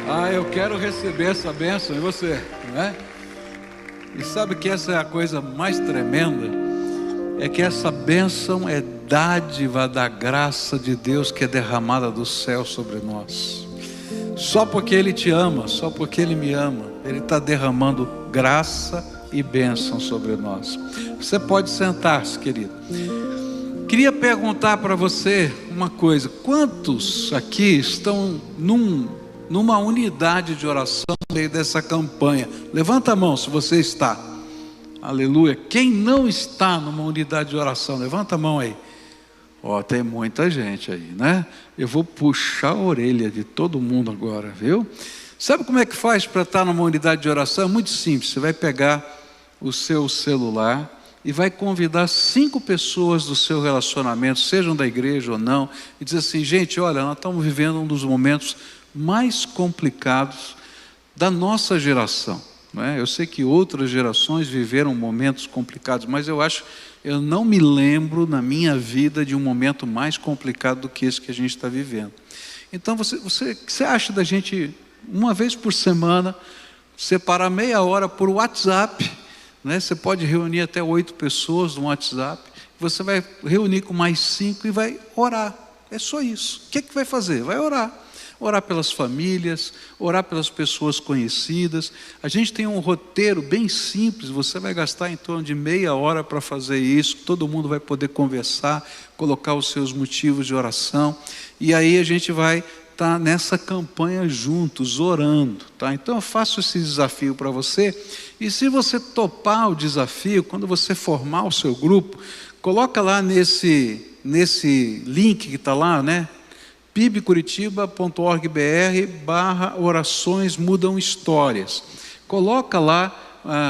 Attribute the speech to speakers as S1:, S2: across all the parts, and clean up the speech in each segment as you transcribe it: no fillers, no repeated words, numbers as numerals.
S1: Ah, eu quero receber essa bênção, e você, não é? E sabe que essa é a coisa mais tremenda? É que essa bênção é dádiva da graça de Deus que é derramada do céu sobre nós. Só porque Ele te ama, só porque Ele me ama, Ele está derramando graça e bênção sobre nós. Você pode sentar-se, querido. Queria perguntar para você uma coisa: quantos aqui estão numa unidade de oração no meio dessa campanha? Levanta a mão se você está. Aleluia. Quem não está numa unidade de oração, levanta a mão aí. Ó, tem muita gente aí, né? Eu vou puxar a orelha de todo mundo agora, viu? Sabe como é que faz para estar numa unidade de oração? É muito simples. Você vai pegar o seu celular e vai convidar 5 pessoas do seu relacionamento, sejam da igreja ou não, e dizer assim: gente, olha, nós estamos vivendo um dos momentos mais complicados da nossa geração, não é? Eu sei que outras gerações viveram momentos complicados, mas eu não me lembro na minha vida de um momento mais complicado do que esse que a gente está vivendo. Então, o que você acha da gente, uma vez por semana, separar meia hora por WhatsApp, né? Você pode reunir até 8 pessoas no WhatsApp, você vai reunir com mais 5 e vai orar. É só isso. O que vai fazer? Vai orar. Orar pelas famílias, orar pelas pessoas conhecidas. A gente tem um roteiro bem simples, você vai gastar em torno de meia hora para fazer isso, todo mundo vai poder conversar, colocar os seus motivos de oração, e aí a gente vai estar nessa campanha juntos, orando, tá? Então eu faço esse desafio para você, e se você topar o desafio, quando você formar o seu grupo, coloca lá nesse link que está lá, né? pibcuritiba.org.br/orações mudam histórias. Coloca lá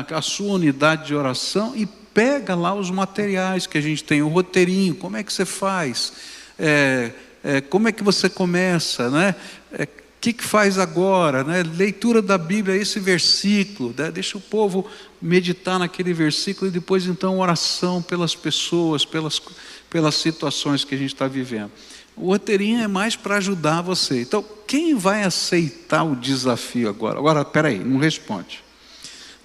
S1: a sua unidade de oração e pega lá os materiais que a gente tem, o roteirinho, como é que você faz, como é que você começa, né? O que faz agora, né? Leitura da Bíblia, esse versículo, né? Deixa o povo meditar naquele versículo e depois então oração pelas pessoas, pelas situações que a gente está vivendo. O roteirinho é mais para ajudar você. Então, quem vai aceitar o desafio agora? Agora, peraí, não responde.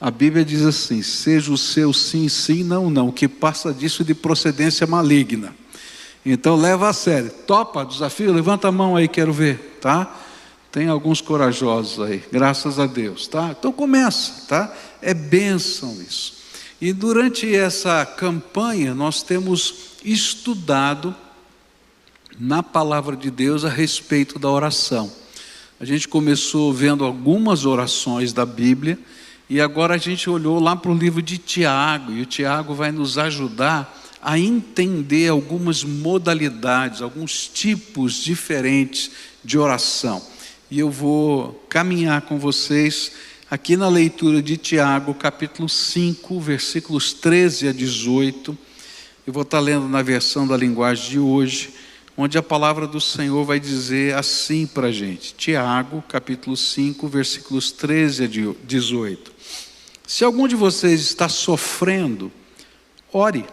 S1: A Bíblia diz assim: seja o seu sim, sim, não, não, que passa disso de procedência maligna. Então, leva a sério. Topa o desafio? Levanta a mão aí, quero ver, tá? Tem alguns corajosos aí, graças a Deus, tá? Então, começa, tá? É bênção isso. E durante essa campanha, nós temos estudado na palavra de Deus a respeito da oração. A gente começou vendo algumas orações da Bíblia e agora a gente olhou lá para o livro de Tiago, e o Tiago vai nos ajudar a entender algumas modalidades, alguns tipos diferentes de oração. E eu vou caminhar com vocês aqui na leitura de Tiago, capítulo 5, versículos 13 a 18. Eu vou estar lendo na versão da linguagem de hoje, onde a palavra do Senhor vai dizer assim para a gente. Tiago, capítulo 5, versículos 13 a 18. Se algum de vocês está sofrendo, ore.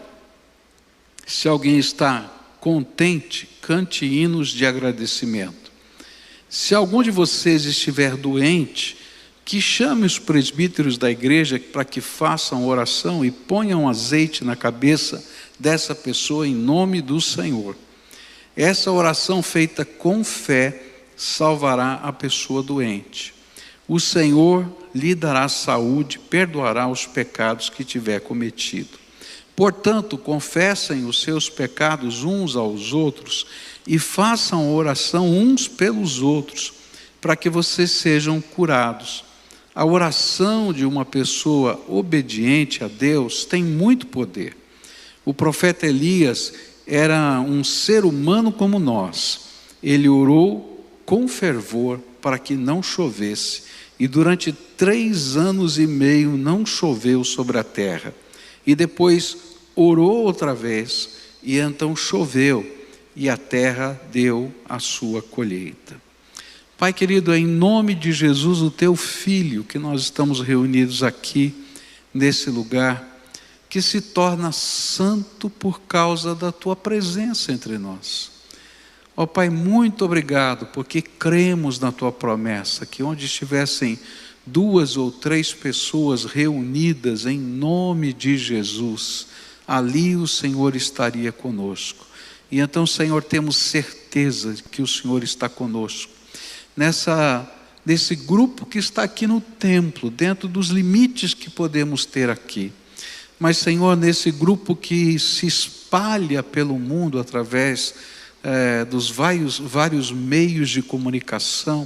S1: Se alguém está contente, cante hinos de agradecimento. Se algum de vocês estiver doente, que chame os presbíteros da igreja para que façam oração e ponham azeite na cabeça dessa pessoa em nome do Senhor. Essa oração feita com fé salvará a pessoa doente. O Senhor lhe dará saúde, perdoará os pecados que tiver cometido. Portanto, confessem os seus pecados uns aos outros e façam oração uns pelos outros, para que vocês sejam curados. A oração de uma pessoa obediente a Deus tem muito poder. O profeta Elias era um ser humano como nós. Ele orou com fervor para que não chovesse, e durante 3 anos e meio não choveu sobre a terra. E depois orou outra vez, e então choveu, e a terra deu a sua colheita. Pai querido, é em nome de Jesus, o teu Filho, que nós estamos reunidos aqui, nesse lugar, que se torna santo por causa da tua presença entre nós. Ó Pai, muito obrigado, porque cremos na Tua promessa, que onde estivessem 2 ou 3 pessoas reunidas em nome de Jesus, ali o Senhor estaria conosco. E então, Senhor, temos certeza de que o Senhor está conosco, nesse grupo que está aqui no templo, dentro dos limites que podemos ter aqui. Mas, Senhor, nesse grupo que se espalha pelo mundo através dos vários meios de comunicação,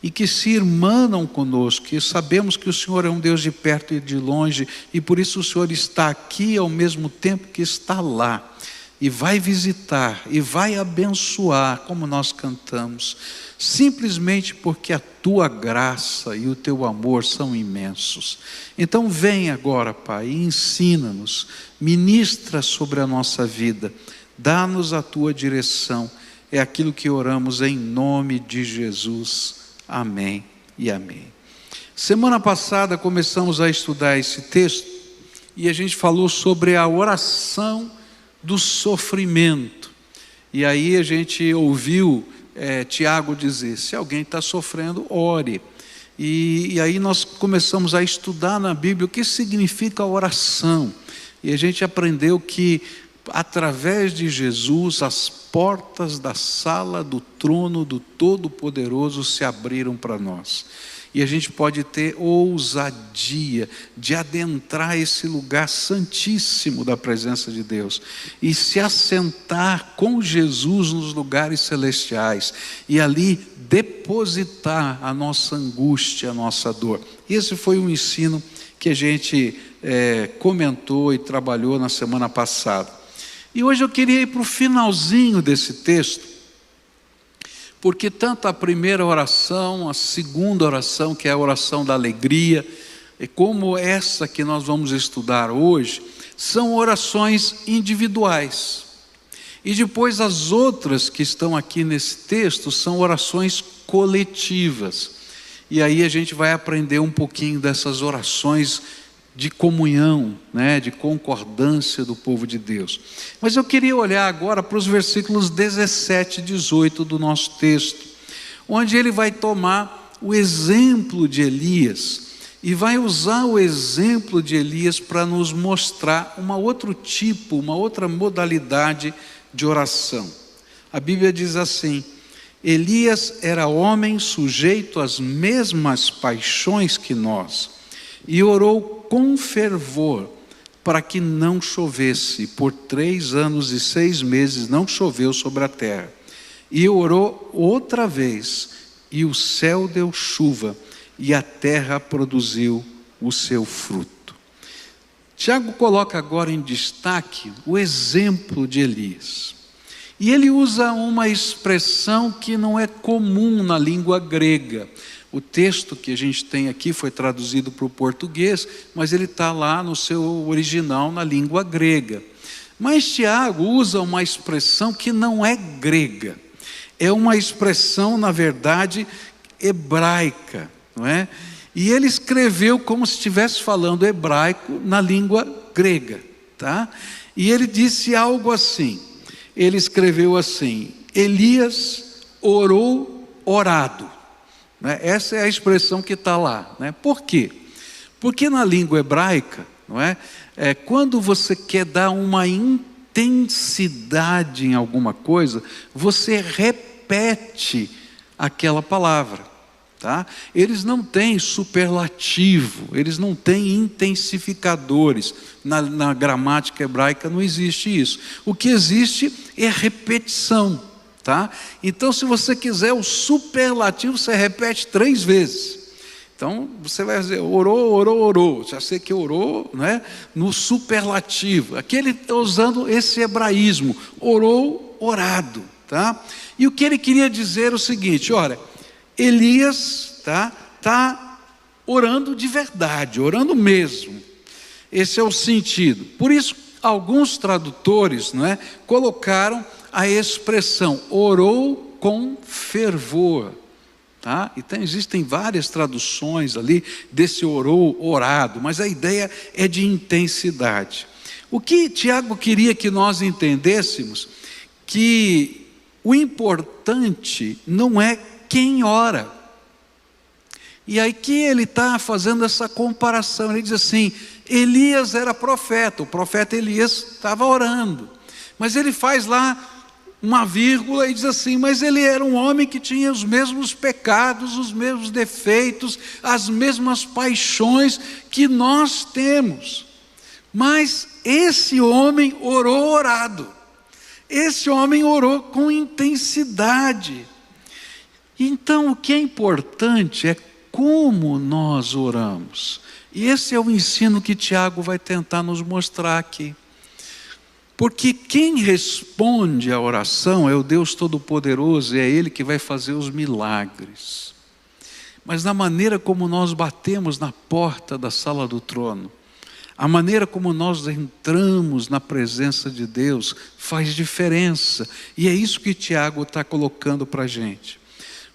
S1: e que se irmanam conosco, e sabemos que o Senhor é um Deus de perto e de longe, e por isso o Senhor está aqui ao mesmo tempo que está lá, e vai visitar, e vai abençoar, como nós cantamos, simplesmente porque a Tua graça e o Teu amor são imensos. Então vem agora, Pai, e ensina-nos, ministra sobre a nossa vida, dá-nos a Tua direção, é aquilo que oramos em nome de Jesus. Amém e amém. Semana passada começamos a estudar esse texto e a gente falou sobre a oração do sofrimento. E aí a gente ouviu Tiago dizer, se alguém está sofrendo, ore. E aí nós começamos a estudar na Bíblia o que significa a oração. E a gente aprendeu que através de Jesus, as portas da sala do trono do Todo-Poderoso se abriram para nós. E a gente pode ter ousadia de adentrar esse lugar santíssimo da presença de Deus e se assentar com Jesus nos lugares celestiais e ali depositar a nossa angústia, a nossa dor. Esse foi um ensino que a gente comentou e trabalhou na semana passada. E hoje eu queria ir para o finalzinho desse texto, porque tanto a primeira oração, a segunda oração, que é a oração da alegria, como essa que nós vamos estudar hoje, são orações individuais. E depois as outras que estão aqui nesse texto são orações coletivas. E aí a gente vai aprender um pouquinho dessas orações de comunhão, de concordância do povo de Deus. Mas eu queria olhar agora para os versículos 17 e 18 do nosso texto, onde ele vai tomar o exemplo de Elias, e vai usar o exemplo de Elias para nos mostrar uma outra modalidade de oração. A Bíblia diz assim: Elias era homem sujeito às mesmas paixões que nós, e orou com fervor para que não chovesse. Por 3 anos e 6 meses não choveu sobre a terra. E orou outra vez, e o céu deu chuva, e a terra produziu o seu fruto. Tiago coloca agora em destaque o exemplo de Elias. E ele usa uma expressão que não é comum na língua grega. O texto que a gente tem aqui foi traduzido para o português, mas ele está lá no seu original na língua grega. Mas Tiago usa uma expressão que não é grega. É uma expressão, na verdade, hebraica, não é? E ele escreveu como se estivesse falando hebraico na língua grega, tá? E ele disse algo assim. Ele escreveu assim: Elias orou orado. Essa é a expressão que está lá. Por quê? Porque na língua hebraica, quando você quer dar uma intensidade em alguma coisa, você repete aquela palavra. Tá? Eles não têm superlativo, eles não têm intensificadores. Na gramática hebraica não existe isso. O que existe é repetição. Tá? Então, se você quiser o superlativo, você repete 3 vezes. Então, você vai dizer, orou. Já sei que orou, no superlativo. Aqui ele está usando esse hebraísmo, orou, orado. Tá? E o que ele queria dizer é o seguinte: olha, Elias tá orando de verdade, orando mesmo. Esse é o sentido. Por isso, alguns tradutores colocaram a expressão orou com fervor, tá? Então existem várias traduções ali desse orou, orado, mas a ideia é de intensidade. O que Tiago queria que nós entendêssemos, que o importante não é quem ora. E aqui ele está fazendo essa comparação, ele diz assim, Elias era profeta, o profeta Elias estava orando, mas ele faz lá uma vírgula e diz assim, mas ele era um homem que tinha os mesmos pecados, os mesmos defeitos, as mesmas paixões que nós temos, mas esse homem orou orado, esse homem orou com intensidade. Então o que é importante é como nós oramos, e esse é o ensino que Tiago vai tentar nos mostrar aqui. Porque quem responde à oração é o Deus Todo-Poderoso, e é Ele que vai fazer os milagres. Mas na maneira como nós batemos na porta da sala do trono, a maneira como nós entramos na presença de Deus faz diferença. E é isso que Tiago está colocando para a gente.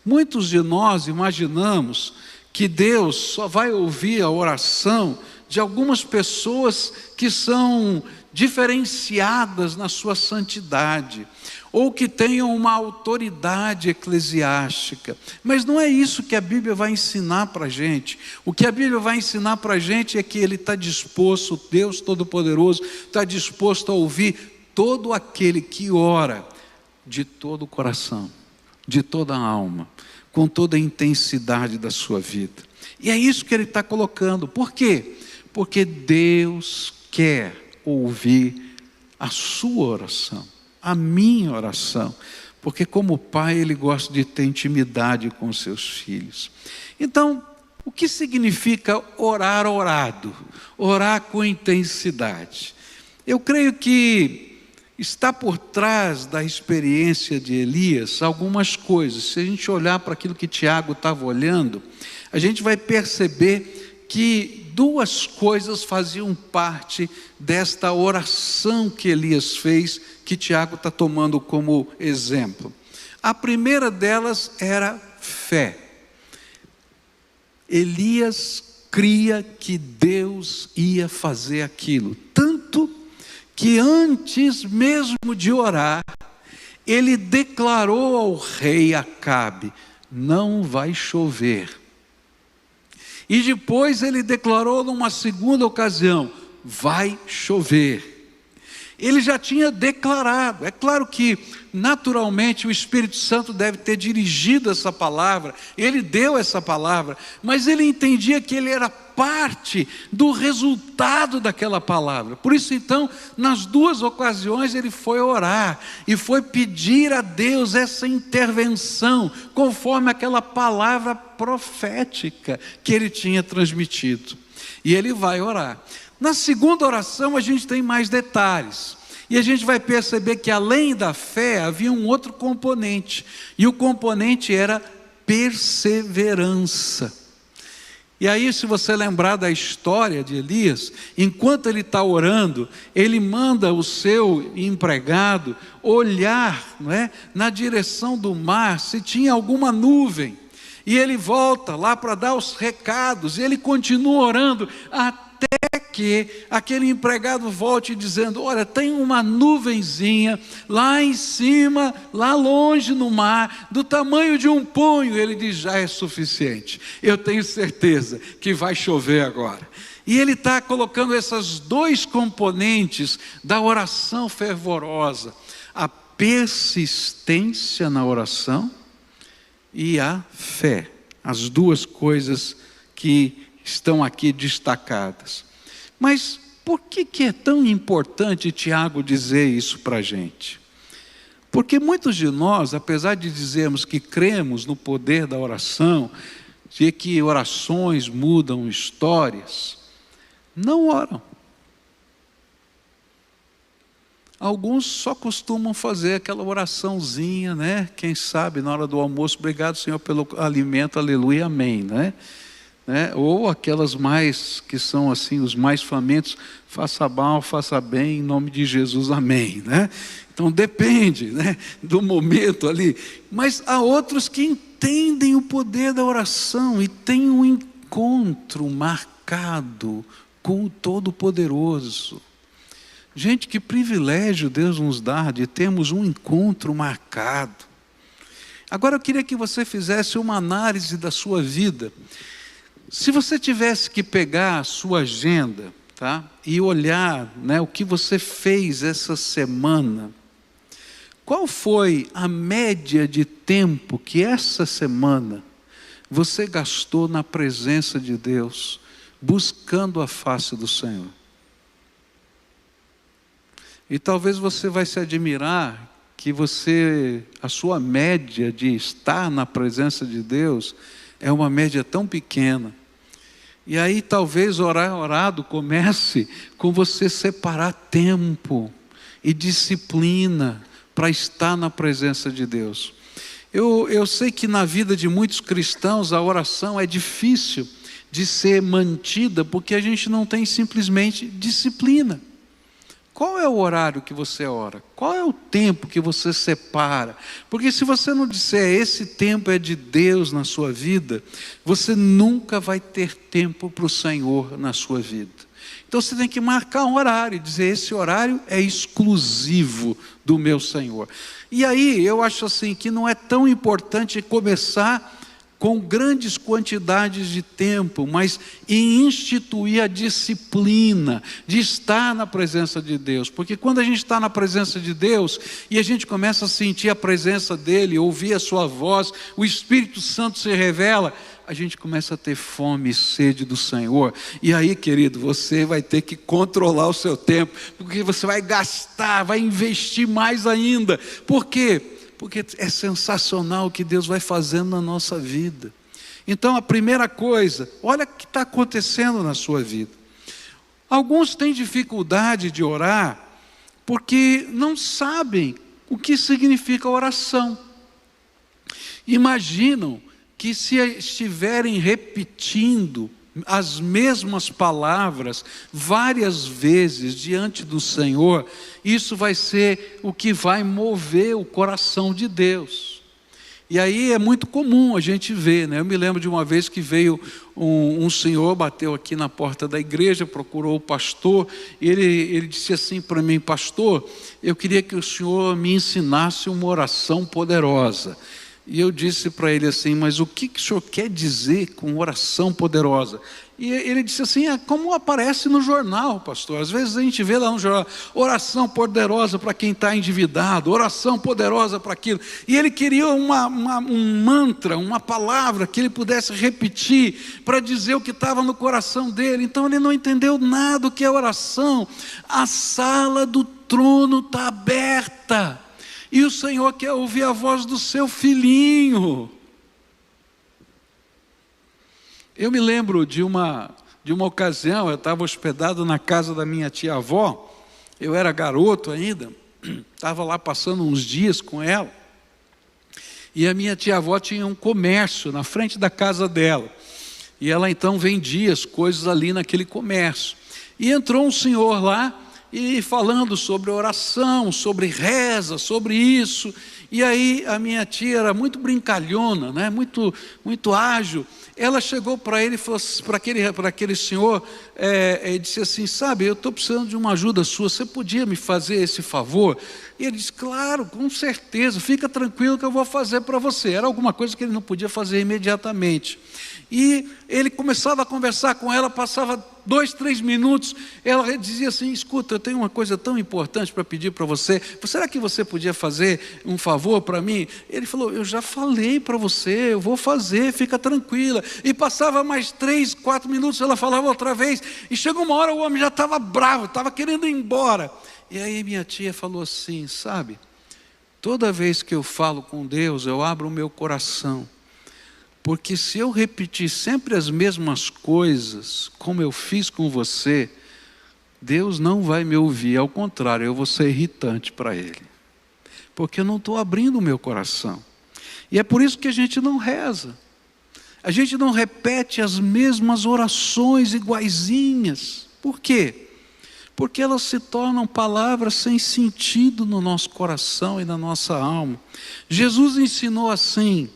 S1: Muitos de nós imaginamos que Deus só vai ouvir a oração de algumas pessoas que são diferenciadas na sua santidade, ou que tenham uma autoridade eclesiástica. Mas não é isso que a Bíblia vai ensinar para a gente. O que a Bíblia vai ensinar para a gente é que Ele está disposto, Deus Todo-Poderoso, está disposto a ouvir todo aquele que ora de todo o coração, de toda a alma, com toda a intensidade da sua vida. E é isso que ele está colocando. Por quê? Porque Deus quer ouvir a sua oração, a minha oração, porque como pai ele gosta de ter intimidade com os seus filhos. Então, o que significa orar orado? Orar com intensidade. Eu creio que está por trás da experiência de Elias algumas coisas. Se a gente olhar para aquilo que Tiago estava olhando, a gente vai perceber que duas coisas faziam parte desta oração que Elias fez, que Tiago está tomando como exemplo. A primeira delas era fé. Elias cria que Deus ia fazer aquilo, tanto que antes mesmo de orar, ele declarou ao rei Acabe, não vai chover. E depois ele declarou numa segunda ocasião, vai chover. Ele já tinha declarado. É claro que naturalmente o Espírito Santo deve ter dirigido essa palavra, ele deu essa palavra, mas ele entendia que ele era parte do resultado daquela palavra. Por isso então, nas duas ocasiões ele foi orar e foi pedir a Deus essa intervenção, conforme aquela palavra profética que ele tinha transmitido. E ele vai orar. Na segunda oração a gente tem mais detalhes. E a gente vai perceber que além da fé havia um outro componente. E o componente era perseverança. E aí, se você lembrar da história de Elias, enquanto ele está orando, ele manda o seu empregado olhar, não é, na direção do mar, se tinha alguma nuvem. E ele volta lá para dar os recados, e ele continua orando até que aquele empregado volte dizendo, olha, tem uma nuvenzinha lá em cima, lá longe no mar, do tamanho de um punho. Ele diz, já é suficiente, eu tenho certeza que vai chover agora. E ele está colocando esses dois componentes da oração fervorosa, a persistência na oração e a fé, as duas coisas que estão aqui destacadas. Mas por que é tão importante Tiago dizer isso para a gente? Porque muitos de nós, apesar de dizermos que cremos no poder da oração, de que orações mudam histórias, não oram. Alguns só costumam fazer aquela oraçãozinha, né? Quem sabe na hora do almoço, obrigado Senhor pelo alimento, aleluia, amém, né? Ou aquelas mais, que são assim, os mais famintos, faça mal, faça bem, em nome de Jesus, amém, né? Então depende, né, do momento ali, mas há outros que entendem o poder da oração e têm um encontro marcado com o Todo-Poderoso. Gente, que privilégio Deus nos dá de termos um encontro marcado. Agora eu queria que você fizesse uma análise da sua vida. Se você tivesse que pegar a sua agenda, tá, e olhar, né, o que você fez essa semana, qual foi a média de tempo que essa semana você gastou na presença de Deus, buscando a face do Senhor? E talvez você vai se admirar que a sua média de estar na presença de Deus é uma média tão pequena. E aí talvez orado comece com você separar tempo e disciplina para estar na presença de Deus. Eu sei que na vida de muitos cristãos a oração é difícil de ser mantida porque a gente não tem simplesmente disciplina. Qual é o horário que você ora? Qual é o tempo que você separa? Porque se você não disser esse tempo é de Deus na sua vida, você nunca vai ter tempo para o Senhor na sua vida. Então você tem que marcar um horário e dizer, esse horário é exclusivo do meu Senhor. E aí eu acho assim que não é tão importante começar com grandes quantidades de tempo, mas em instituir a disciplina de estar na presença de Deus. Porque quando a gente está na presença de Deus e a gente começa a sentir a presença dEle, ouvir a sua voz, o Espírito Santo se revela, a gente começa a ter fome e sede do Senhor. E aí, querido, você vai ter que controlar o seu tempo, porque você vai gastar, vai investir mais ainda. Por quê? Porque é sensacional o que Deus vai fazendo na nossa vida. Então a primeira coisa, olha o que está acontecendo na sua vida. Alguns têm dificuldade de orar porque não sabem o que significa oração. Imaginam que se estiverem repetindo as mesmas palavras várias vezes diante do Senhor, isso vai ser o que vai mover o coração de Deus. E aí é muito comum a gente ver, né? Eu me lembro de uma vez que veio um senhor, bateu aqui na porta da igreja, procurou o pastor, e ele disse assim para mim, pastor, eu queria que o senhor me ensinasse uma oração poderosa. E eu disse para ele assim, mas o que o senhor quer dizer com oração poderosa? E ele disse assim, como aparece no jornal, pastor. Às vezes a gente vê lá no jornal, oração poderosa para quem está endividado, oração poderosa para aquilo. E ele queria um mantra, uma palavra que ele pudesse repetir para dizer o que estava no coração dele. Então ele não entendeu nada do que é oração. A sala do trono está aberta. E o Senhor quer ouvir a voz do seu filhinho. Eu me lembro de uma ocasião, eu estava hospedado na casa da minha tia-avó, eu era garoto ainda, estava lá passando uns dias com ela, e a minha tia-avó tinha um comércio na frente da casa dela, e ela então vendia as coisas ali naquele comércio. E entrou um senhor lá, e falando sobre oração, sobre reza, sobre isso. E aí a minha tia era muito brincalhona, né? muito ágil. Ela chegou para ele e falou para aquele senhor, e disse assim, sabe, eu estou precisando de uma ajuda sua, você podia me fazer esse favor? E ele disse, claro, com certeza, fica tranquilo que eu vou fazer para você. Era alguma coisa que ele não podia fazer imediatamente. E ele começava a conversar com ela, passava 2, 3 minutos, ela dizia assim, escuta, eu tenho uma coisa tão importante para pedir para você, será que você podia fazer um favor para mim? Ele falou, eu já falei para você, eu vou fazer, fica tranquila. E passava mais 3, 4 minutos, ela falava outra vez, e chegou uma hora o homem já estava bravo, estava querendo ir embora. E aí minha tia falou assim, sabe, toda vez que eu falo com Deus, eu abro o meu coração, porque se eu repetir sempre as mesmas coisas, como eu fiz com você, Deus não vai me ouvir, ao contrário, eu vou ser irritante para Ele, porque eu não estou abrindo o meu coração. E é por isso que a gente não reza, a gente não repete as mesmas orações iguaizinhas. Por quê? Porque elas se tornam palavras sem sentido no nosso coração e na nossa alma. Jesus ensinou assim,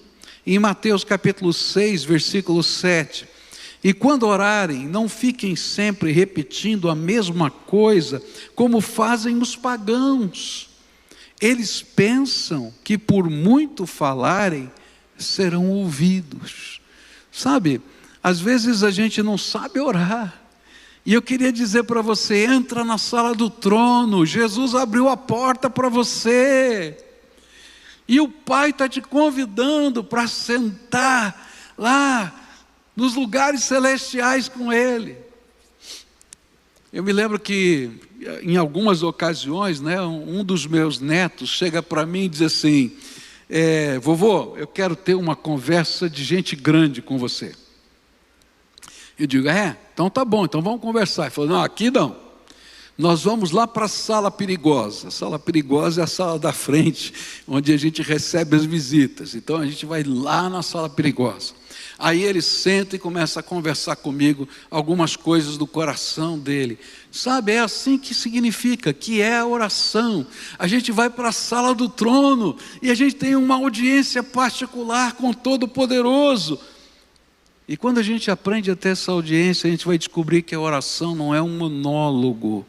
S1: em Mateus capítulo 6, versículo 7, E quando orarem, não fiquem sempre repetindo a mesma coisa, como fazem os pagãos. Eles pensam que por muito falarem, serão ouvidos. Sabe, às vezes a gente não sabe orar. E eu queria dizer para você, entra na sala do trono, Jesus abriu a porta para você. E o Pai está te convidando para sentar lá, nos lugares celestiais com Ele. Eu me lembro que, em algumas ocasiões, né, um dos meus netos chega para mim e diz assim, vovô, eu quero ter uma conversa de gente grande com você. Eu digo, então tá bom, então vamos conversar. Ele falou, não, aqui não. Nós vamos lá para a sala perigosa. A sala perigosa é a sala da frente, onde a gente recebe as visitas. Então a gente vai lá na sala perigosa. Aí ele senta e começa a conversar comigo algumas coisas do coração dele. Sabe, é assim que significa, que é a oração. A gente vai para a sala do trono e a gente tem uma audiência particular com o Todo-Poderoso. E quando a gente aprende a ter essa audiência, a gente vai descobrir que a oração não é um monólogo.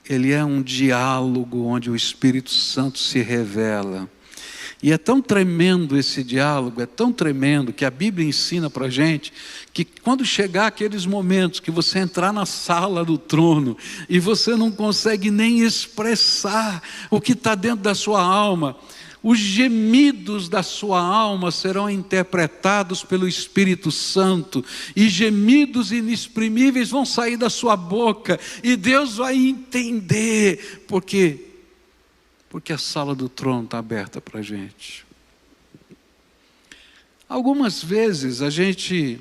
S1: Ele é um diálogo onde o Espírito Santo se revela. E é tão tremendo esse diálogo, é tão tremendo que a Bíblia ensina para a gente que quando chegar aqueles momentos que você entrar na sala do trono e você não consegue nem expressar o que está dentro da sua alma, os gemidos da sua alma serão interpretados pelo Espírito Santo, e gemidos inexprimíveis vão sair da sua boca, e Deus vai entender, porque a sala do trono está aberta para a gente. Algumas vezes a gente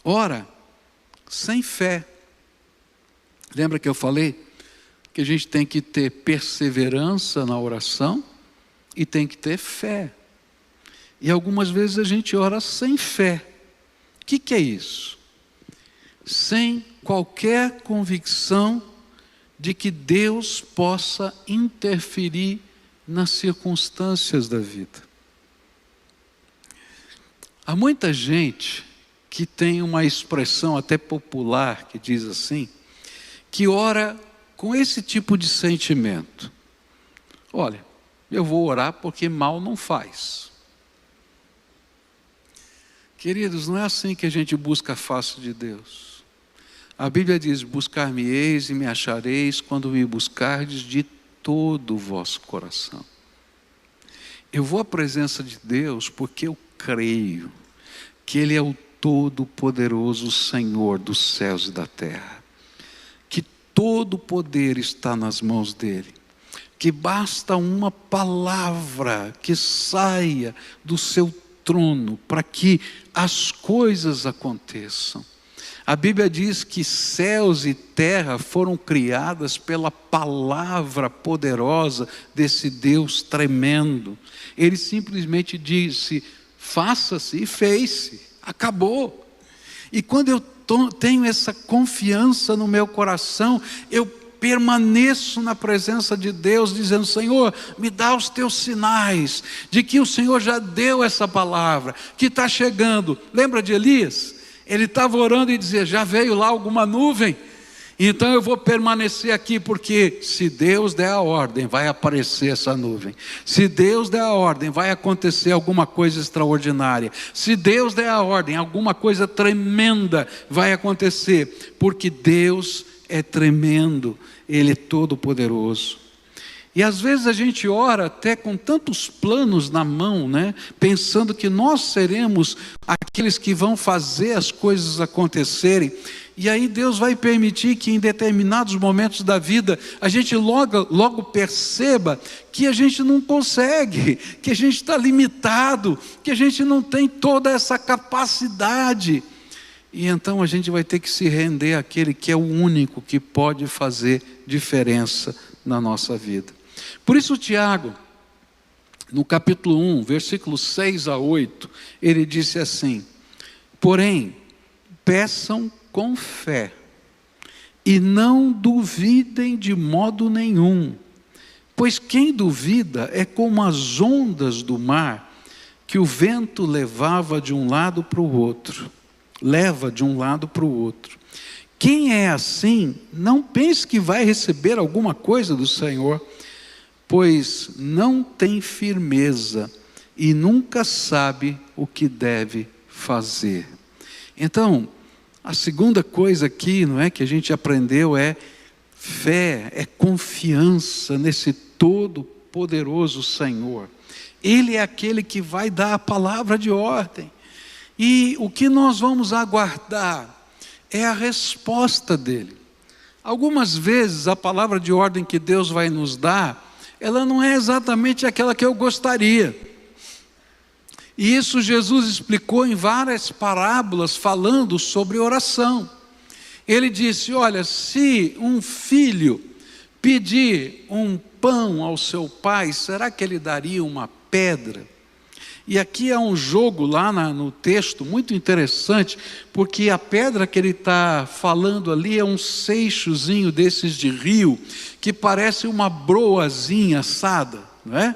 S1: ora sem fé. Lembra que eu falei que a gente tem que ter perseverança na oração e tem que ter fé. E algumas vezes a gente ora sem fé. O que é isso? Sem qualquer convicção de que Deus possa interferir nas circunstâncias da vida. Há muita gente que tem uma expressão até popular que diz assim, que ora com esse tipo de sentimento. Olha, eu vou orar porque mal não faz. Queridos, não é assim que a gente busca a face de Deus. A Bíblia diz, buscar-me-eis e me achareis quando me buscardes de todo o vosso coração. Eu vou à presença de Deus porque eu creio que Ele é o Todo-Poderoso Senhor dos céus e da terra. Que todo o poder está nas mãos dEle. Que basta uma palavra que saia do seu trono para que as coisas aconteçam. A Bíblia diz que céus e terra foram criadas pela palavra poderosa desse Deus tremendo. Ele simplesmente disse, faça-se e fez-se, acabou. E quando eu tenho essa confiança no meu coração, eu permaneço na presença de Deus, dizendo, Senhor, me dá os teus sinais, de que o Senhor já deu essa palavra, que está chegando. Lembra de Elias? Ele estava orando e dizia, já veio lá alguma nuvem? Então eu vou permanecer aqui, porque se Deus der a ordem, vai aparecer essa nuvem. Se Deus der a ordem, vai acontecer alguma coisa extraordinária. Se Deus der a ordem, alguma coisa tremenda vai acontecer, porque Deus é tremendo, Ele é todo poderoso. E às vezes a gente ora até com tantos planos na mão, né? Pensando que nós seremos aqueles que vão fazer as coisas acontecerem. E aí Deus vai permitir que em determinados momentos da vida a gente logo perceba que a gente não consegue, que a gente está limitado, que a gente não tem toda essa capacidade. E então a gente vai ter que se render àquele que é o único que pode fazer diferença na nossa vida. Por isso Tiago, no capítulo 1, versículos 6 a 8, ele disse assim, porém, peçam com fé, e não duvidem de modo nenhum, pois quem duvida é como as ondas do mar, que o vento levava de um lado para o outro. leva de um lado para o outro. Quem é assim, não pense que vai receber alguma coisa do Senhor, pois não tem firmeza e nunca sabe o que deve fazer. Então, a segunda coisa aqui, não é, que a gente aprendeu é fé, é confiança nesse todo-poderoso Senhor. Ele é aquele que vai dar a palavra de ordem. E o que nós vamos aguardar é a resposta dele. Algumas vezes a palavra de ordem que Deus vai nos dar, ela não é exatamente aquela que eu gostaria. E isso Jesus explicou em várias parábolas falando sobre oração. Ele disse, olha, se um filho pedir um pão ao seu pai, será que ele daria uma pedra? E aqui há um jogo lá no texto muito interessante, porque a pedra que ele está falando ali é um seixozinho desses de rio, que parece uma broazinha assada, não é?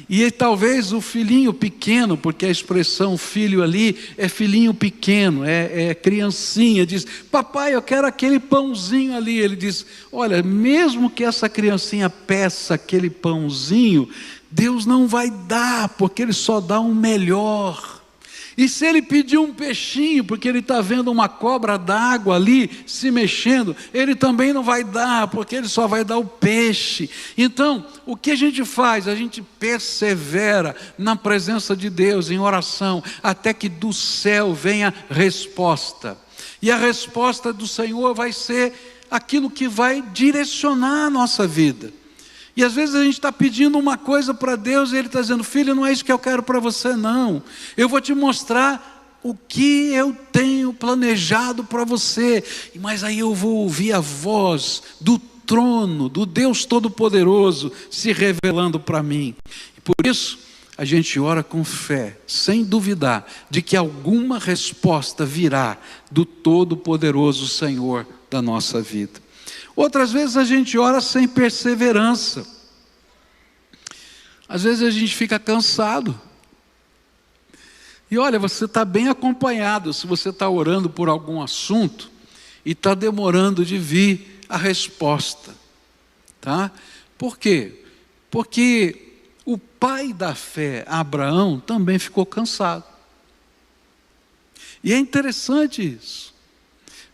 S1: E talvez o filhinho pequeno, porque a expressão filho ali é filhinho pequeno, é criancinha, diz, papai, eu quero aquele pãozinho ali. Ele diz, olha, mesmo que essa criancinha peça aquele pãozinho, Deus não vai dar, porque Ele só dá um melhor. E se ele pedir um peixinho, porque ele está vendo uma cobra d'água ali se mexendo, ele também não vai dar, porque ele só vai dar o peixe. Então, o que a gente faz? A gente persevera na presença de Deus, em oração, até que do céu venha resposta. E a resposta do Senhor vai ser aquilo que vai direcionar a nossa vida. E às vezes a gente está pedindo uma coisa para Deus e Ele está dizendo, filho, não é isso que eu quero para você não. Eu vou te mostrar o que eu tenho planejado para você. Mas aí eu vou ouvir a voz do trono, do Deus Todo-Poderoso se revelando para mim. E por isso a gente ora com fé, sem duvidar de que alguma resposta virá do Todo-Poderoso Senhor da nossa vida. Outras vezes a gente ora sem perseverança. Às vezes a gente fica cansado. E olha, você está bem acompanhado se você está orando por algum assunto e está demorando de vir a resposta. Tá? Por quê? Porque o pai da fé, Abraão, também ficou cansado. E é interessante isso.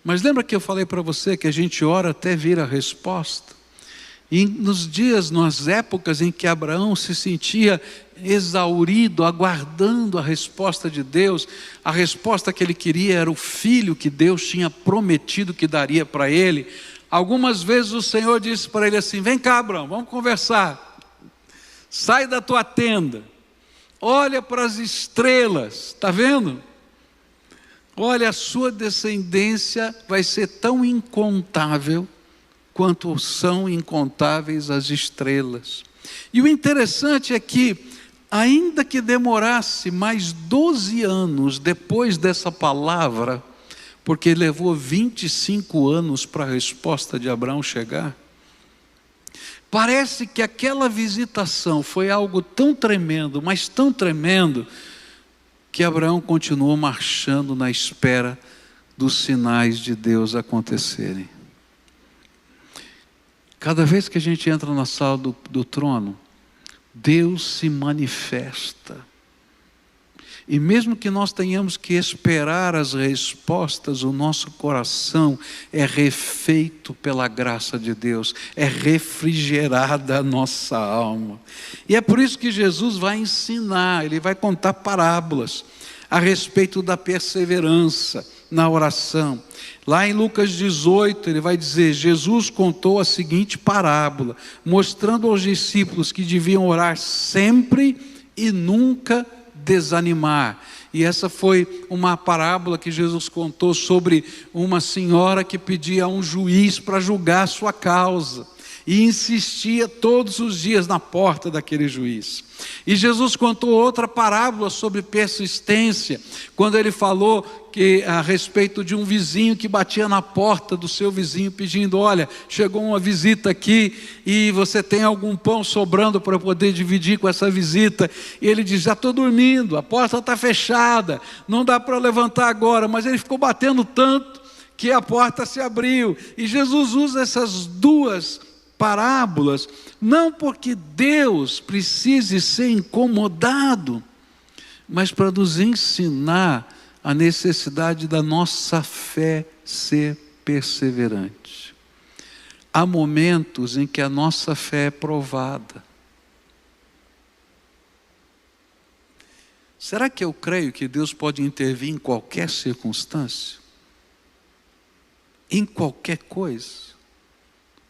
S1: Mas lembra que eu falei para você que a gente ora até vir a resposta? E nos dias, nas épocas em que Abraão se sentia exaurido, aguardando a resposta de Deus, a resposta que ele queria era o filho que Deus tinha prometido que daria para ele. Algumas vezes o Senhor disse para ele assim, vem cá Abraão, vamos conversar. Sai da tua tenda, olha para as estrelas, está vendo? Olha, a sua descendência vai ser tão incontável quanto são incontáveis as estrelas. E o interessante é que, ainda que demorasse mais 12 anos depois dessa palavra, porque levou 25 anos para a resposta de Abraão chegar, parece que aquela visitação foi algo tão tremendo, mas tão tremendo, que Abraão continuou marchando na espera dos sinais de Deus acontecerem. Cada vez que a gente entra na sala do trono, Deus se manifesta. E mesmo que nós tenhamos que esperar as respostas, o nosso coração é refeito pela graça de Deus, é refrigerada a nossa alma. E é por isso que Jesus vai ensinar, Ele vai contar parábolas a respeito da perseverança na oração. Lá em Lucas 18, ele vai dizer, Jesus contou a seguinte parábola, mostrando aos discípulos que deviam orar sempre e nunca desanimar. E essa foi uma parábola que Jesus contou sobre uma senhora que pedia a um juiz para julgar a sua causa. e insistia todos os dias na porta daquele juiz. E Jesus contou outra parábola sobre persistência, quando ele falou que a respeito de um vizinho que batia na porta do seu vizinho pedindo: olha, chegou uma visita aqui e você tem algum pão sobrando para poder dividir com essa visita? E ele diz: já estou dormindo, a porta está fechada, não dá para levantar agora. Mas ele ficou batendo tanto que a porta se abriu. E Jesus usa essas duas parábolas não porque Deus precise ser incomodado, mas para nos ensinar a necessidade da nossa fé ser perseverante. Há momentos em que a nossa fé é provada. Será que eu creio que Deus pode intervir em qualquer circunstância? Em qualquer coisa?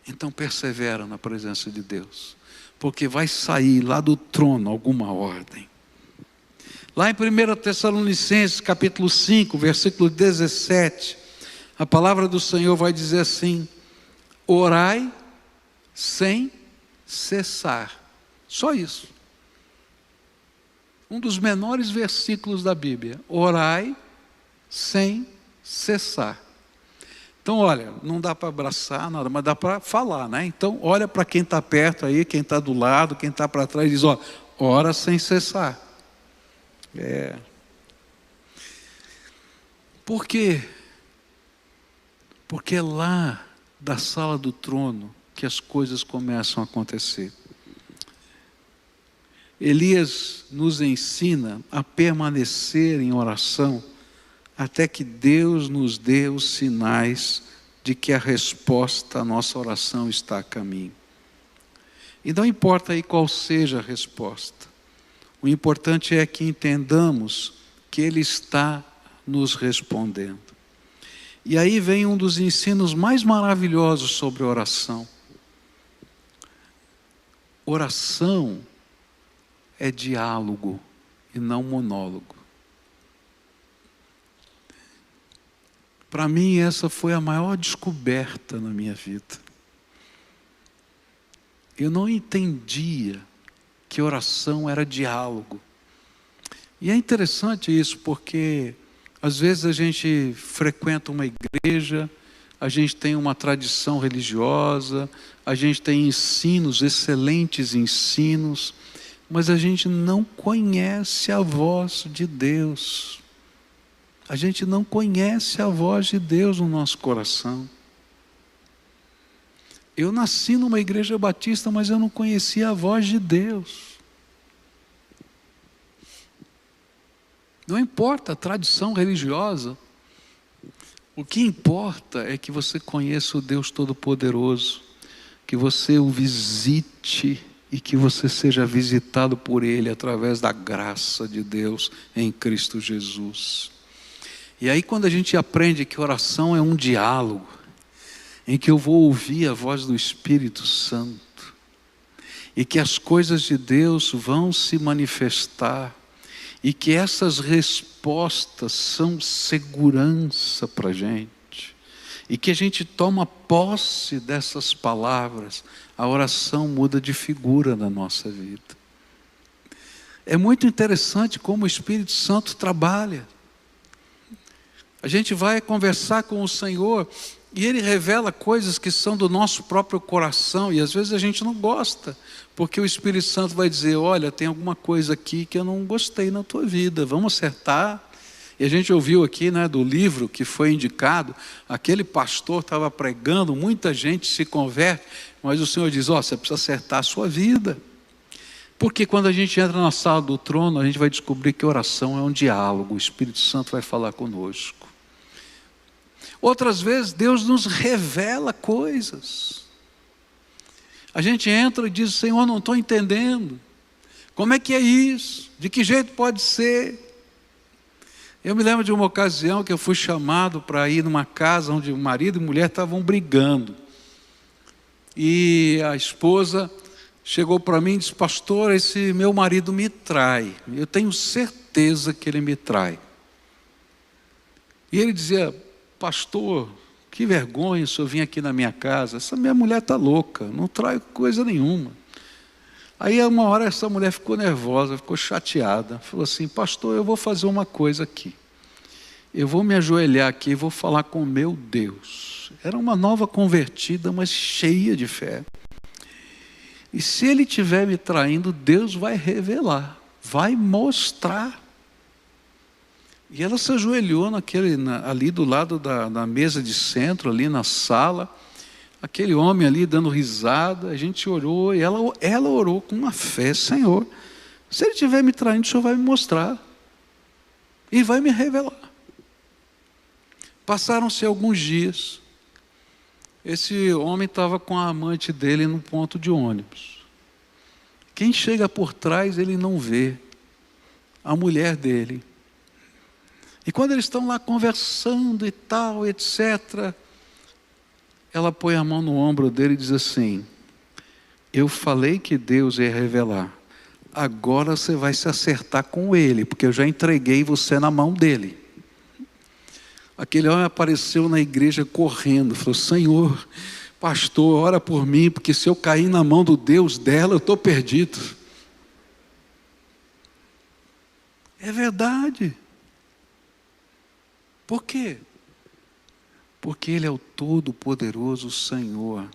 S1: Então persevera na presença de Deus, porque vai sair lá do trono alguma ordem. Lá em 1 Tessalonicenses capítulo 5, versículo 17, a palavra do Senhor vai dizer assim: orai sem cessar. Só isso. Um dos menores versículos da Bíblia. Orai sem cessar. Então, olha, não dá para abraçar nada, mas dá para falar, né? Então, olha para quem está perto aí, quem está do lado, quem está para trás, e diz: ó, ora sem cessar. Por quê? Porque é lá da sala do trono que as coisas começam a acontecer. Elias nos ensina a permanecer em oração até que Deus nos dê os sinais de que a resposta à nossa oração está a caminho. E não importa aí qual seja a resposta, o importante é que entendamos que Ele está nos respondendo. E aí vem um dos ensinos mais maravilhosos sobre oração. Oração é diálogo e não monólogo. Para mim, essa foi a maior descoberta na minha vida. Eu não entendia que oração era diálogo. E é interessante isso, porque às vezes a gente frequenta uma igreja, a gente tem uma tradição religiosa, a gente tem ensinos, excelentes ensinos, mas a gente não conhece a voz de Deus. A gente não conhece a voz de Deus no nosso coração. Eu nasci numa igreja batista, mas eu não conhecia a voz de Deus. Não importa a tradição religiosa, o que importa é que você conheça o Deus Todo-Poderoso, que você o visite e que você seja visitado por Ele através da graça de Deus em Cristo Jesus. E aí, quando a gente aprende que oração é um diálogo, em que eu vou ouvir a voz do Espírito Santo, e que as coisas de Deus vão se manifestar, e que essas respostas são segurança para a gente, e que a gente toma posse dessas palavras, a oração muda de figura na nossa vida. É muito interessante como o Espírito Santo trabalha. A gente vai conversar com o Senhor e Ele revela coisas que são do nosso próprio coração, e às vezes a gente não gosta, porque o Espírito Santo vai dizer: olha, tem alguma coisa aqui que eu não gostei na tua vida, vamos acertar. E a gente ouviu aqui, né, do livro que foi indicado, aquele pastor estava pregando, muita gente se converte, mas o Senhor diz: ó, você precisa acertar a sua vida. Porque quando a gente entra na sala do trono, a gente vai descobrir que oração é um diálogo, o Espírito Santo vai falar conosco. Outras vezes Deus nos revela coisas. A gente entra e diz: Senhor, não estou entendendo. Como é que é isso? De que jeito pode ser? Eu me lembro de uma ocasião que eu fui chamado para ir numa casa onde o marido e mulher estavam brigando. E a esposa chegou para mim e disse: pastor, esse meu marido me trai. Eu tenho certeza que ele me trai. E ele dizia: pastor, que vergonha se eu vim aqui na minha casa, essa minha mulher está louca, não trai coisa nenhuma. Aí uma hora essa mulher ficou nervosa, ficou chateada, falou assim: pastor, eu vou fazer uma coisa aqui, eu vou me ajoelhar aqui e vou falar com o meu Deus. Era uma nova convertida, mas cheia de fé. E se ele estiver me traindo, Deus vai revelar, vai mostrar. E ela se ajoelhou ali do lado da mesa de centro, ali na sala, aquele homem ali dando risada, a gente orou, e ela orou com uma fé: Senhor, se ele estiver me traindo, o Senhor vai me mostrar, e vai me revelar. Passaram-se alguns dias, esse homem estava com a amante dele no ponto de ônibus. Quem chega por trás ele não vê, a mulher dele. E quando eles estão lá conversando e tal, etc., ela põe a mão no ombro dele e diz assim: eu falei que Deus ia revelar, agora você vai se acertar com ele, porque eu já entreguei você na mão dele. Aquele homem apareceu na igreja correndo, falou: Senhor, pastor, ora por mim, porque se eu cair na mão do Deus dela, eu estou perdido. É verdade. Por quê? Porque Ele é o Todo-Poderoso Senhor.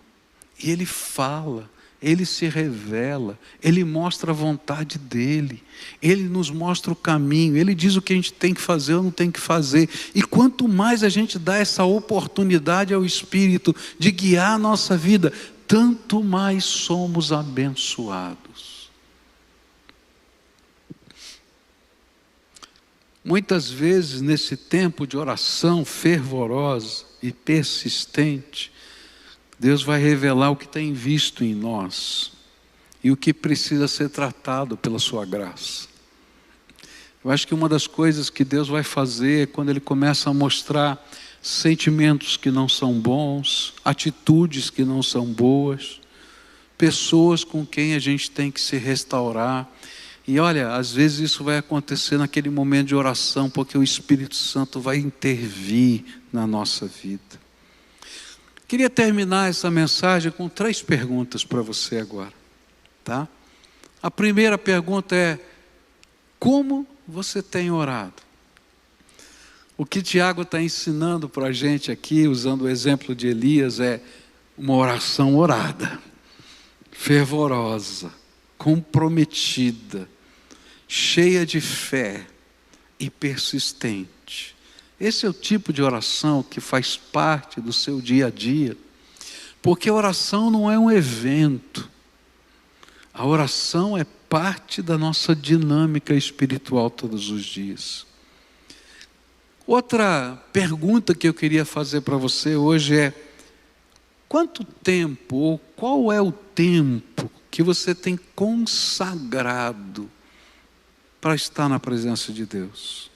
S1: E Ele fala, Ele se revela, Ele mostra a vontade dEle, Ele nos mostra o caminho, Ele diz o que a gente tem que fazer ou não tem que fazer. E quanto mais a gente dá essa oportunidade ao Espírito de guiar a nossa vida, tanto mais somos abençoados. Muitas vezes, nesse tempo de oração fervorosa e persistente, Deus vai revelar o que tem visto em nós e o que precisa ser tratado pela sua graça. Eu acho que uma das coisas que Deus vai fazer é quando Ele começa a mostrar sentimentos que não são bons, atitudes que não são boas, pessoas com quem a gente tem que se restaurar. E olha, às vezes isso vai acontecer naquele momento de oração, porque o Espírito Santo vai intervir na nossa vida. Queria terminar essa mensagem com 3 perguntas para você agora, tá? A primeira pergunta é: como você tem orado? O que Tiago está ensinando para a gente aqui, usando o exemplo de Elias, é uma oração orada, fervorosa, comprometida, cheia de fé e persistente. Esse é o tipo de oração que faz parte do seu dia a dia, porque a oração não é um evento, a oração é parte da nossa dinâmica espiritual todos os dias. Outra pergunta que eu queria fazer para você hoje é: quanto tempo, ou qual é o tempo que você tem consagrado para estar na presença de Deus?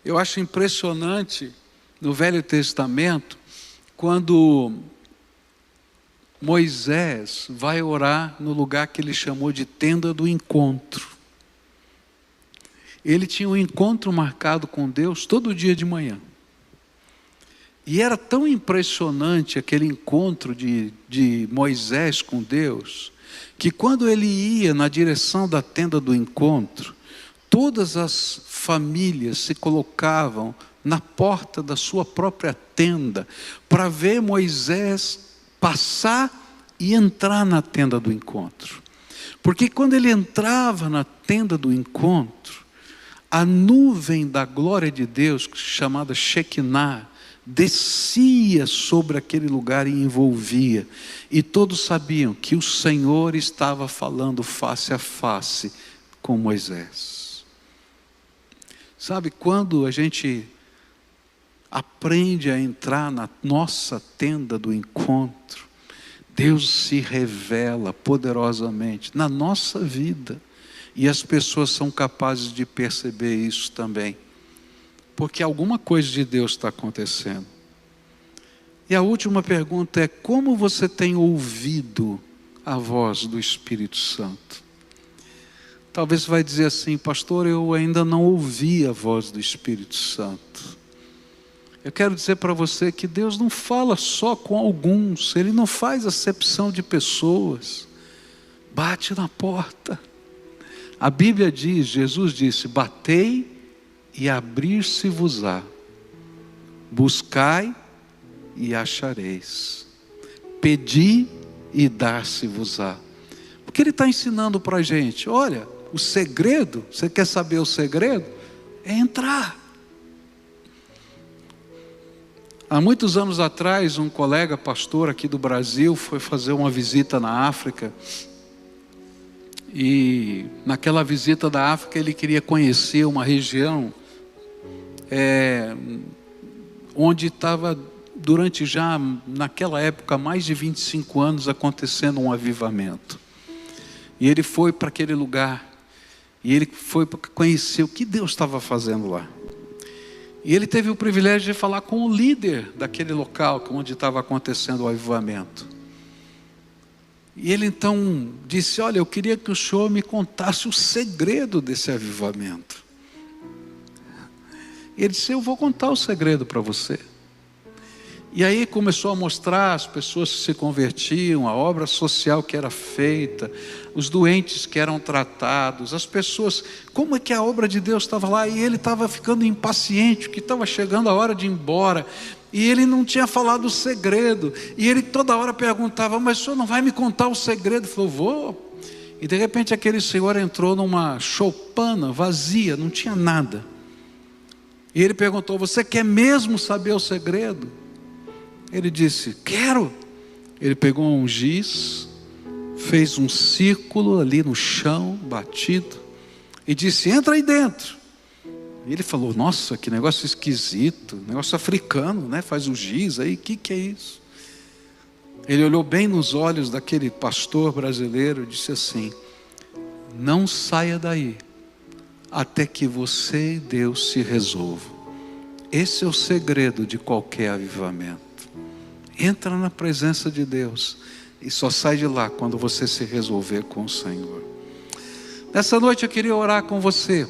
S1: Eu acho impressionante no Velho Testamento, quando Moisés vai orar no lugar que ele chamou de tenda do encontro. Ele tinha um encontro marcado com Deus todo dia de manhã. E era tão impressionante aquele encontro de Moisés com Deus, que quando ele ia na direção da tenda do encontro, todas as famílias se colocavam na porta da sua própria tenda para ver Moisés passar e entrar na tenda do encontro. Porque quando ele entrava na tenda do encontro, a nuvem da glória de Deus, chamada Shekinah, descia sobre aquele lugar e envolvia. E todos sabiam que o Senhor estava falando face a face com Moisés. Sabe, quando a gente aprende a entrar na nossa tenda do encontro, Deus se revela poderosamente na nossa vida. E as pessoas são capazes de perceber isso também, porque alguma coisa de Deus está acontecendo. E a última pergunta é: como você tem ouvido a voz do Espírito Santo? Talvez você vai dizer assim: pastor, eu ainda não ouvi a voz do Espírito Santo. Eu quero dizer para você que Deus não fala só com alguns, Ele não faz acepção de pessoas. Bate na porta. A Bíblia diz, Jesus disse: batei e abrir-se-vos-á, buscai e achareis, pedi e dar-se-vos-á. O que Ele está ensinando para a gente? Olha, o segredo, você quer saber o segredo? É entrar. Há muitos anos atrás, um colega pastor aqui do Brasil foi fazer uma visita na África. E naquela visita da África ele queria conhecer uma região onde estava, durante já naquela época, mais de 25 anos, acontecendo um avivamento. E ele foi para aquele lugar. E ele foi para conhecer o que Deus estava fazendo lá. E ele teve o privilégio de falar com o líder daquele local, onde estava acontecendo o avivamento. E ele então disse: olha, eu queria que o senhor me contasse o segredo desse avivamento. E ele disse: eu vou contar o segredo para você. E aí começou a mostrar as pessoas que se convertiam, a obra social que era feita, os doentes que eram tratados, as pessoas, como é que a obra de Deus estava lá. E ele estava ficando impaciente, que estava chegando a hora de ir embora, e ele não tinha falado o segredo, e ele toda hora perguntava: mas o senhor não vai me contar o segredo? Ele falou: vou. E de repente aquele senhor entrou numa choupana vazia, não tinha nada. E ele perguntou: você quer mesmo saber o segredo? Ele disse: quero. Ele pegou um giz, fez um círculo ali no chão, batido, e disse: entra aí dentro. E ele falou: nossa, que negócio esquisito, negócio africano, né? Faz o giz aí, o que é isso? Ele olhou bem nos olhos daquele pastor brasileiro e disse assim: não saia daí, até que você e Deus se resolvam. Esse é o segredo de qualquer avivamento. Entra na presença de Deus e só sai de lá quando você se resolver com o Senhor. Nessa noite eu queria orar com você.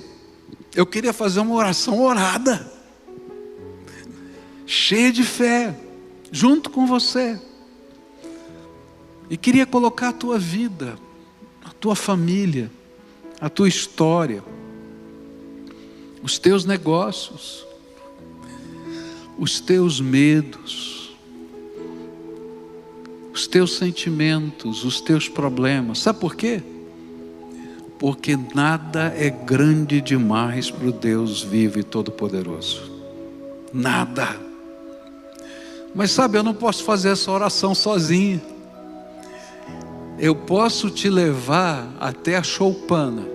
S1: Eu queria fazer uma oração orada, cheia de fé, junto com você. E queria colocar a tua vida, a tua família, a tua história, os teus negócios, os teus medos, os teus sentimentos, os teus problemas. Sabe por quê? Porque nada é grande demais para o Deus vivo e todo-poderoso. Nada. Mas sabe, eu não posso fazer essa oração sozinho. Eu posso te levar até a choupana.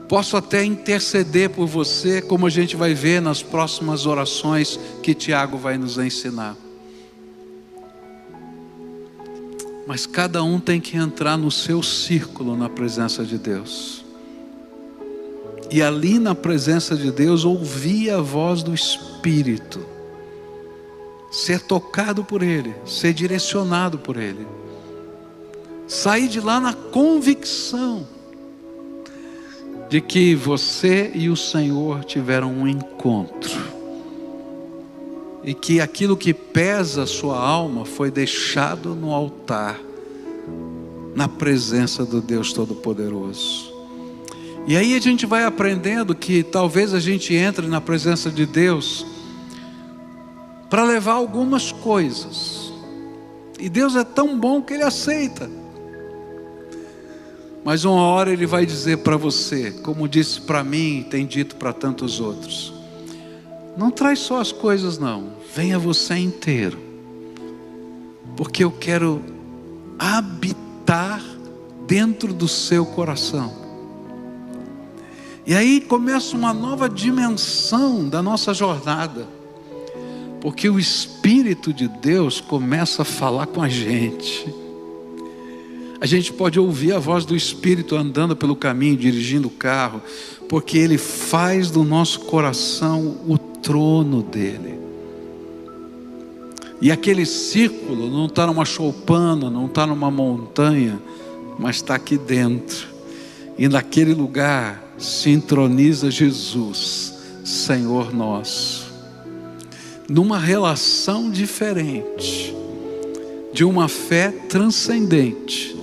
S1: Posso até interceder por você, como a gente vai ver nas próximas orações que Tiago vai nos ensinar. Mas cada um tem que entrar no seu círculo na presença de Deus. E ali na presença de Deus ouvir a voz do Espírito. Ser tocado por Ele, ser direcionado por Ele. Sair de lá na convicção de que você e o Senhor tiveram um encontro. E que aquilo que pesa a sua alma foi deixado no altar, na presença do Deus Todo-Poderoso. E aí a gente vai aprendendo que talvez a gente entre na presença de Deus para levar algumas coisas. E Deus é tão bom que Ele aceita. Mas uma hora Ele vai dizer para você, como disse para mim e tem dito para tantos outros: não traz só as coisas não, venha você inteiro, porque eu quero habitar dentro do seu coração. E aí começa uma nova dimensão da nossa jornada, porque o Espírito de Deus começa a falar com a gente. A gente pode ouvir a voz do Espírito andando pelo caminho, dirigindo o carro, porque Ele faz do nosso coração o trono dEle. E aquele círculo não está numa choupana, não está numa montanha, mas está aqui dentro. E naquele lugar se entroniza Jesus, Senhor nosso. Numa relação diferente, de uma fé transcendente,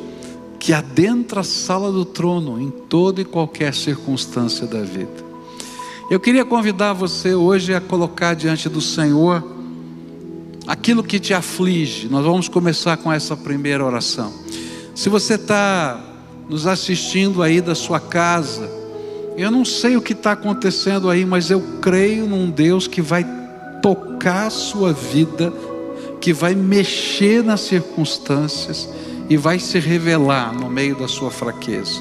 S1: que adentra a sala do trono em toda e qualquer circunstância da vida. Eu queria convidar você hoje a colocar diante do Senhor aquilo que te aflige. Nós vamos começar com essa primeira oração. Se você está nos assistindo aí da sua casa, eu não sei o que está acontecendo aí, mas eu creio num Deus que vai tocar a sua vida, que vai mexer nas circunstâncias e vai se revelar no meio da sua fraqueza.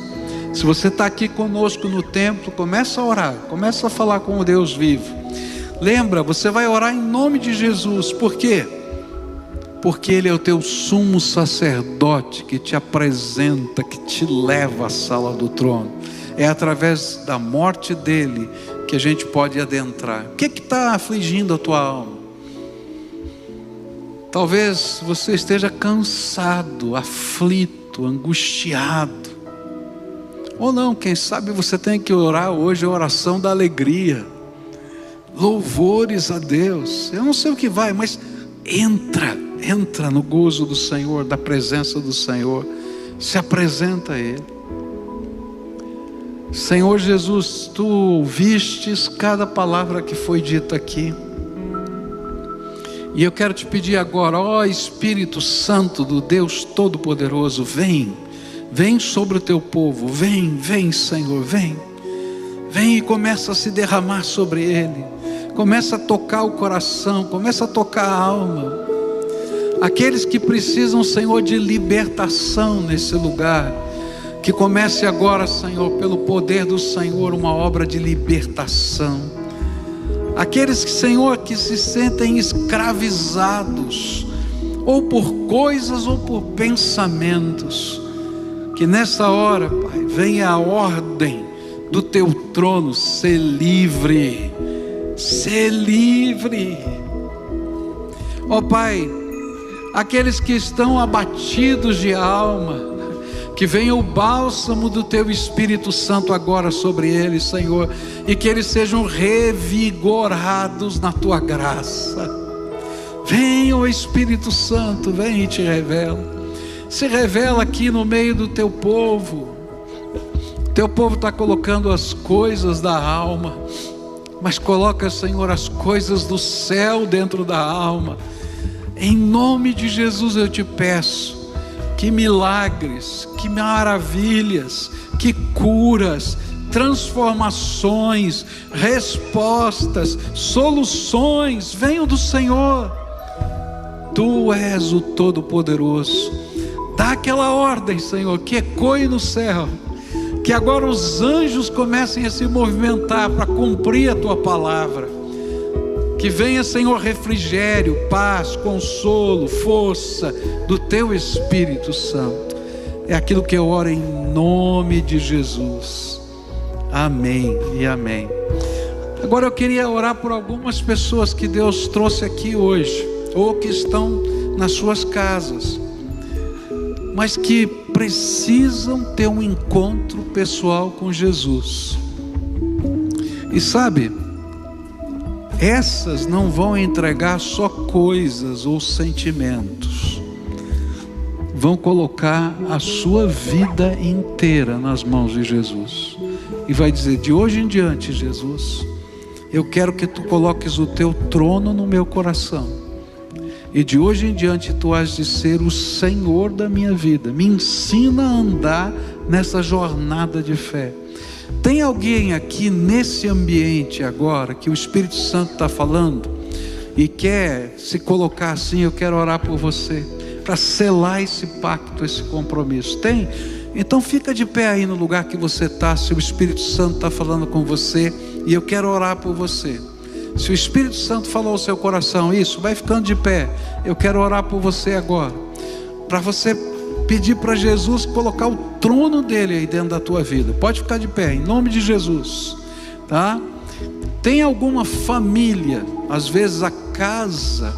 S1: Se você está aqui conosco no templo, começa a orar, começa a falar com o Deus vivo. Lembra, você vai orar em nome de Jesus. Por quê? Porque Ele é o teu sumo sacerdote que te apresenta, que te leva à sala do trono. É através da morte dele que a gente pode adentrar. O que está afligindo a tua alma? Talvez você esteja cansado, aflito, angustiado. Ou não, quem sabe você tem que orar hoje a oração da alegria. Louvores a Deus. Eu não sei o que vai, mas entra no gozo do Senhor, da presença do Senhor. Se apresenta a Ele. Senhor Jesus, Tu ouvistes cada palavra que foi dita aqui. E eu quero te pedir agora, ó Espírito Santo do Deus Todo-Poderoso, vem sobre o Teu povo, vem Senhor, vem e começa a se derramar sobre ele, começa a tocar o coração, começa a tocar a alma, aqueles que precisam, Senhor, de libertação nesse lugar, que comece agora, Senhor, pelo poder do Senhor, uma obra de libertação. Aqueles que, Senhor, que se sentem escravizados, ou por coisas ou por pensamentos, que nessa hora, Pai, venha a ordem do Teu trono, ser livre, ó Pai, aqueles que estão abatidos de alma, que venha o bálsamo do Teu Espírito Santo agora sobre eles, Senhor, e que eles sejam revigorados na Tua graça. Vem, ó Espírito Santo, vem e te revela. Se revela aqui no meio do Teu povo. Teu povo está colocando as coisas da alma, mas coloca, Senhor, as coisas do céu dentro da alma. Em nome de Jesus eu te peço, que milagres, que maravilhas, que curas, transformações, respostas, soluções venham do Senhor. Tu és o Todo-Poderoso. Dá aquela ordem, Senhor, que ecoe no céu, que agora os anjos comecem a se movimentar para cumprir a Tua palavra. Que venha, Senhor, refrigério, paz, consolo, força do Teu Espírito Santo. É aquilo que eu oro em nome de Jesus. Amém e amém. Agora eu queria orar por algumas pessoas que Deus trouxe aqui hoje, ou que estão nas suas casas, mas que precisam ter um encontro pessoal com Jesus. E sabe, essas não vão entregar só coisas ou sentimentos, vão colocar a sua vida inteira nas mãos de Jesus, e vai dizer: de hoje em diante, Jesus, eu quero que Tu coloques o Teu trono no meu coração, e de hoje em diante Tu has de ser o Senhor da minha vida. Me ensina a andar nessa jornada de fé. Tem alguém aqui nesse ambiente agora que o Espírito Santo está falando e quer se colocar assim? Eu quero orar por você, para selar esse pacto, esse compromisso. Tem? Então fica de pé aí no lugar que você está, se o Espírito Santo está falando com você, e eu quero orar por você. Se o Espírito Santo falou ao seu coração isso, vai ficando de pé. Eu quero orar por você agora, para você pedir para Jesus colocar o trono dele aí dentro da tua vida. Pode ficar de pé, em nome de Jesus, tá? Tem alguma família, às vezes a casa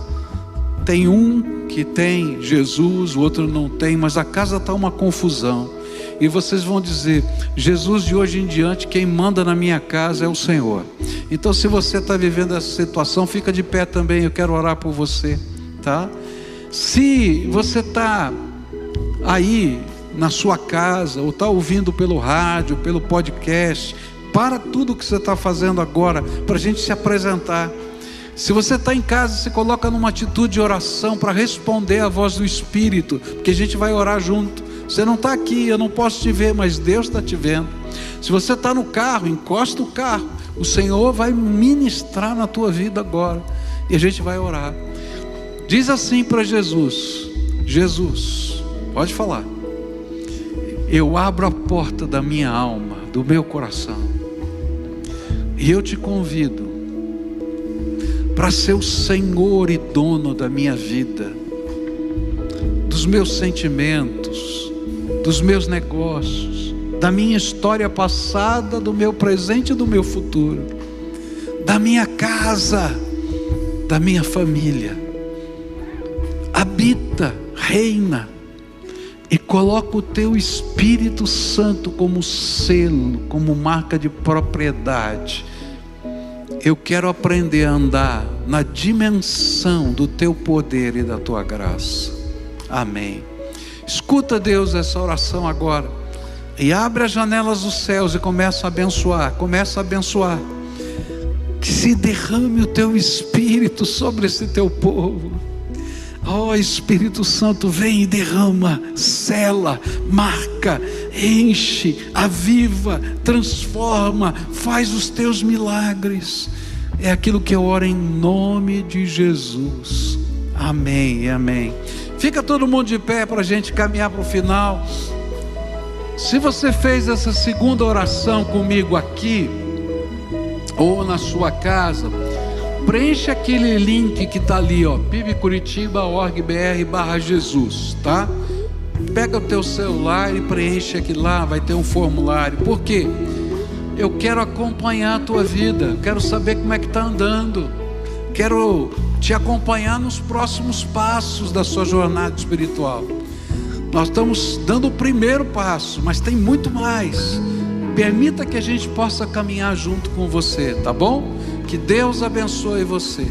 S1: tem um que tem Jesus, o outro não tem, mas a casa está uma confusão. e vocês vão dizer: Jesus, de hoje em diante quem manda na minha casa é o Senhor. Então, se você está vivendo essa situação, fica de pé também, eu quero orar por você, tá? Se você está aí na sua casa, ou está ouvindo pelo rádio, pelo podcast, para tudo que você está fazendo agora, para a gente se apresentar. Se você está em casa, se coloca numa atitude de oração para responder à voz do Espírito, porque a gente vai orar junto. Você não está aqui, eu não posso te ver, mas Deus está te vendo. Se você está no carro, encosta o carro, o Senhor vai ministrar na tua vida agora, e a gente vai orar. Diz assim para Jesus: Jesus, pode falar, eu abro a porta da minha alma, do meu coração, e eu te convido para ser o Senhor e dono da minha vida, dos meus sentimentos, dos meus negócios, da minha história passada, do meu presente e do meu futuro, da minha casa, da minha família. Habita, reina, e coloca o teu Espírito Santo como selo, como marca de propriedade. Eu quero aprender a andar na dimensão do teu poder e da tua graça. Amém. Escuta, Deus, essa oração agora, e abre as janelas dos céus e começa a abençoar. Que se derrame o teu Espírito sobre esse teu povo. Oh, Espírito Santo, vem e derrama, sela, marca, enche, aviva, transforma, faz os teus milagres. É aquilo que eu oro em nome de Jesus. Amém, amém. Fica todo mundo de pé para a gente caminhar para o final. Se você fez essa segunda oração comigo aqui, ou na sua casa, preenche aquele link que está ali, ó, pibcuritiba.org.br/Jesus, tá? Pega o teu celular e preenche aqui lá, vai ter um formulário. Por quê? Eu quero acompanhar a tua vida, eu quero saber como é que está andando, quero te acompanhar nos próximos passos da sua jornada espiritual. Nós estamos dando o primeiro passo, mas tem muito mais. Permita que a gente possa caminhar junto com você, tá bom? Que Deus abençoe você.